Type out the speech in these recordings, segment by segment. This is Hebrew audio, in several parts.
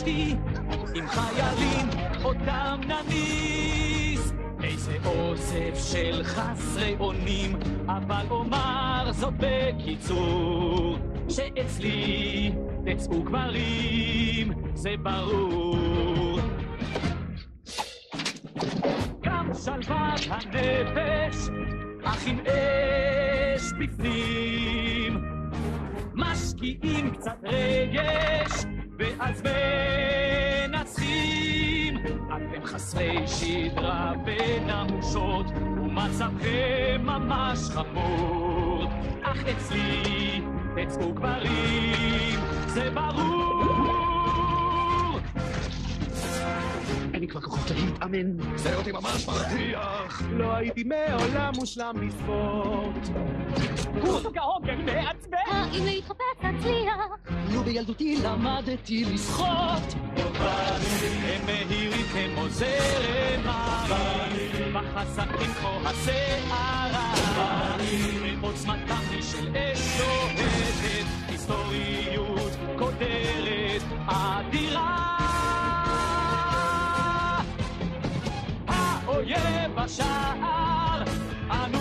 נפגשתי עם חיילים אותם נניס. איזה אוסף של חסרי אונים, אבל אומר זאת בקיצור, שאצלי תצאו גברים, זה ברור. גם שלוות הנפש, אך עם אש בפנים, משקיעים קצת רגש, ואז מנצחים. אתם חסרי שדרה ונמושות, ומצבכם ממש חמור, אך אצלי תצאו גברים, זה ברור. אני כבר כוחות להתאמן. זה אותי ממש מרתיח. לא הייתי מעולם מושלם בספורט. קורס כהוגן מעצבן. האם להתחפש תצליח? לו בילדותי למדתי לשחות. הם מהירים כמו זרם מים, בחזקים כמו השערה, בעוצמתם היא של אש לוהטת, היסטוריות קודרת אדירה. האויב בשער, אנו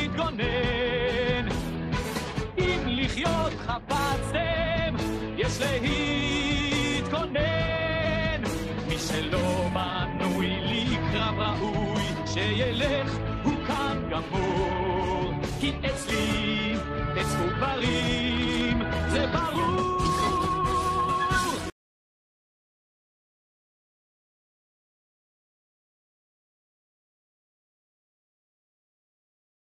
נתגונן, אם לחיות חפצתם יש להתכונן. מי שלא מנוי לקרב ראוי, שילך הוא כאן גמור, כי אצלי תצאו גברים, זה ברור.